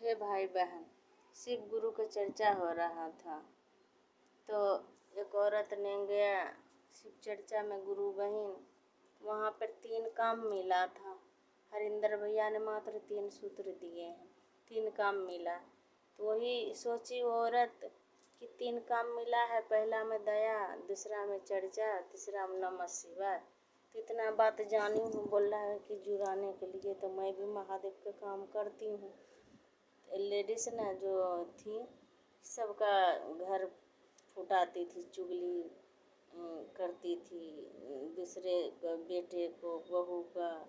हे भाई बहन, शिव गुरु का चर्चा हो रहा था तो एक औरत ने गया शिव चर्चा में गुरु बहन। वहाँ पर 3 काम मिला था। हरिंदर भैया ने मात्र 3 सूत्र दिए हैं, 3 काम मिला। तो वही सोची वो औरत कि 3 काम मिला है, पहला में दया, दूसरा में चर्चा, तीसरा में नमः शिवाय। तो इतना बात जानी हूँ, बोल रहा है कि जुड़ाने के लिए तो मैं भी महादेव का काम करती हूँ। लेडीज ना जो थी सबका घर फुटाती थी, चुगली करती थी, दूसरे बेटे को बहू का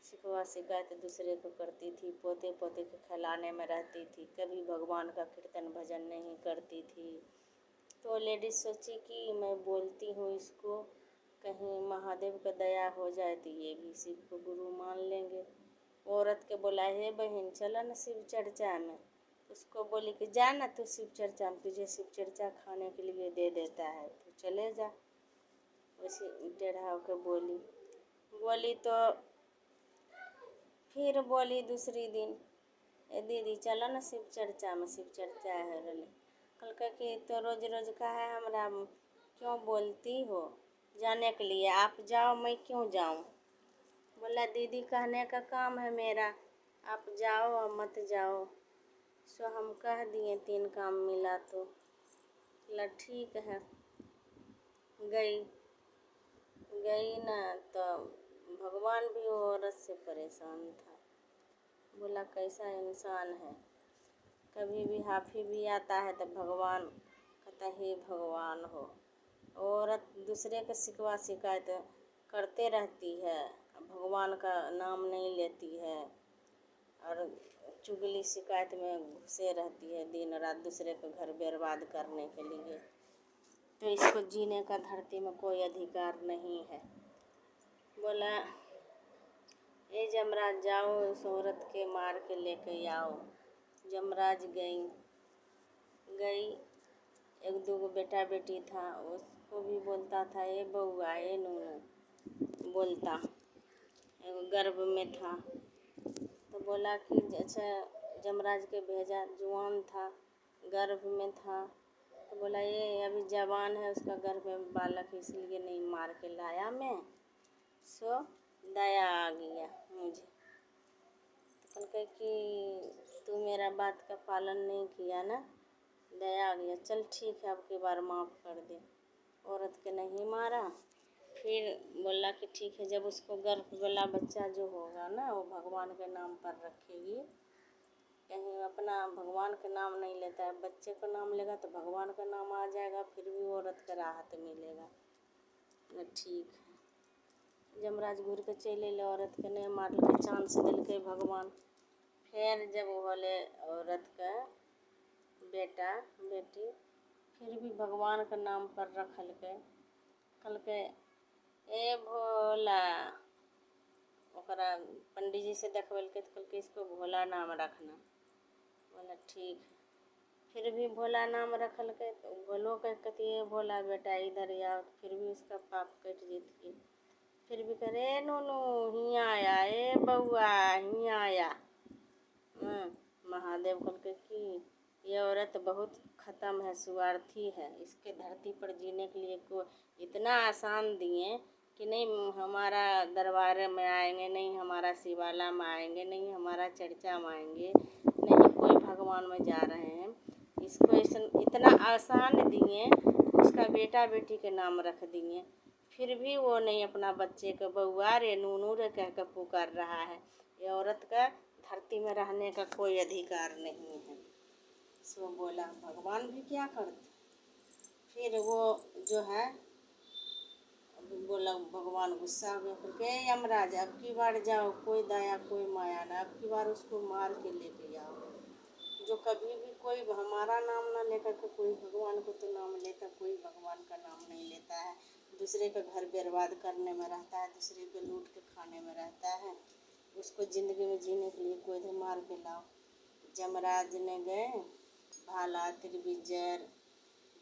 शिकवा शिकायत दूसरे को करती थी, पोते पोते के खिलाने में रहती थी, कभी भगवान का कीर्तन भजन नहीं करती थी। तो लेडीज सोची कि मैं बोलती हूँ इसको, कहीं महादेव का दया हो जाए तो ये भी शिव को गुरु मान लेंगे। औरत के बोला, हे बहन चलो ना शिव चर्चा में। उसको बोली कि जा ना तू शिव चर्चा में, तुझे शिव चर्चा खाने के लिए दे देता है, तू चले जा। वैसे टेढ़ा होकर बोली तो फिर बोली दूसरी दिन, ए दीदी चलो ना शिव चर्चा में, शिव चर्चा है बोले। कल कि तो रोज रोज का है, हमरा क्यों बोलती हो जाने के लिए, आप जाओ मैं क्यों जाऊं। बोला दीदी कहने का काम है मेरा, आप जाओ और मत जाओ। सो हम कह दिए 3 काम मिला तो। बोला ठीक है। गई ना तो भगवान भी वो औरत से परेशान था। बोला कैसा इंसान है, कभी भी हाफी भी आता है तो भगवान कहता हे भगवान हो। औरत दूसरे का शिकवा शिकायत करते रहती है, भगवान का नाम नहीं लेती है और चुगली शिकायत में घुसे रहती है दिन रात दूसरे का घर बर्बाद करने के लिए। तो इसको जीने का धरती में कोई अधिकार नहीं है। बोला ए जमराज जाओ उस औरत के मार के लेके आओ। जमराज गई। 1-2 बेटा बेटी था, उसको भी बोलता था ए बउआ ए नूनू बोलता, गर्भ में था। तो बोला कि अच्छा जमराज के भेजा, जुआन था, गर्भ में था। तो बोला ये अभी जवान है, उसका गर्भ में बालक है, इसलिए नहीं मार के लाया मैं। सो दया आ गया मुझे। तो कहे कि तू मेरा बात का पालन नहीं किया ना, दया आ गया, चल ठीक है अब की बार माफ़ कर दे। औरत के नहीं मारा। फिर बोला कि ठीक है, जब उसको गर्भ वाला बच्चा जो होगा ना वो भगवान के नाम पर रखेगी। कहीं अपना भगवान का नाम नहीं लेता है, बच्चे का नाम लेगा तो भगवान का नाम आ जाएगा, फिर भी औरत का राहत मिलेगा ना। ठीक है। जमराज घूर के चले ले, औरत के नहीं मार के चांस दिल भगवान। फिर जब बोले औरत का बेटा बेटी, फिर भी भगवान का नाम पर रखल के कल के ए भोला। ओकरा पंडित जी से देखवल के तो कल के इसको भोला नाम रखना। बोला ठीक है। फिर भी भोला नाम रखल के तो भोलो के कहती है भोला बेटा इधर आओ, फिर भी उसका पाप कट जीत। फिर भी करे नूनू हियाँ आया, ए बउआ हियाँ आया। महादेव कल के कि ये औरत बहुत ख़त्म है, स्वार्थी है, इसके धरती पर जीने के लिए को इतना आसान दिए कि नहीं हमारा दरबार में आएंगे, नहीं हमारा शिवाला में आएंगे, नहीं हमारा चर्चा में आएंगे, नहीं कोई भगवान में जा रहे हैं। इसको इतना आसान दिए, उसका बेटा बेटी के नाम रख दिए, फिर भी वो नहीं अपना बच्चे को बउआ रे नूनू रे कह कर पुकार रहा है। ये औरत का धरती में रहने का कोई अधिकार नहीं है। सो बोला भगवान भी क्या करते। फिर वो जो है बोला भगवान गुस्सा हो गया, करके यमराज अब की बार जाओ, कोई दया कोई माया ना, अब की बार उसको मार के लेके आओ। जो कभी भी कोई हमारा नाम ना लेकर के कोई भगवान को तो नाम लेता, कोई भगवान का नाम नहीं लेता है, दूसरे का घर बर्बाद करने में रहता है, दूसरे को लूट के खाने में रहता है। उसको ज़िंदगी में जीने के लिए कोई तो मार के लाओ। जमराज ने गए, भाला त्रिविजय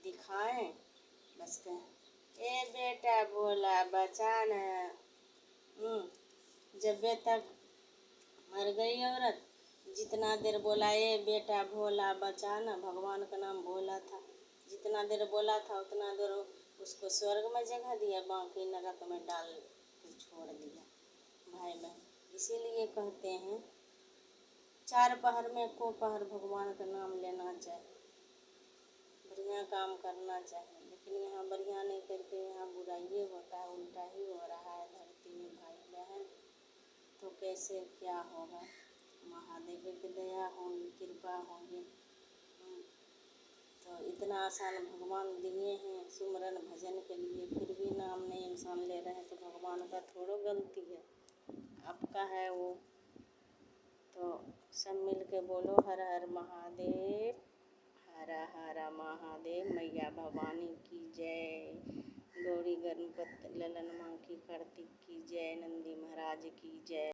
दिखाएं, बस कहें ए बेटा भोला बचा न। जब तक मर गई औरत, जितना देर बोला ये बेटा भोला बचा ना, भगवान का नाम भोला था, जितना देर बोला था उतना देर उसको स्वर्ग में जगह दिया, बाकी नरक में डाल के छोड़ दिया। भाई बहन इसीलिए कहते हैं चार पहर में को पहर भगवान का नाम लेना चाहिए, बढ़िया काम करना चाहिए। लेकिन यहाँ बढ़िया नहीं करके यहाँ बुराई होता है, उल्टा ही हो रहा है धरती में भाई बहन। तो कैसे क्या होगा, महादेव की दया होगी, कृपा होगी। तो इतना आसान भगवान दिए हैं सुमरन भजन के लिए, फिर भी नाम नहीं इंसान ले रहे हैं, तो भगवान का थोड़ा गलती है, आपका है वो। तो सब मिल के बोलो हर हर महादेव, हर हर महादेव। मैया भवानी की जय, गौरी गणपत ललन माँ की, कार्तिक की जय, नंदी महाराज की जय।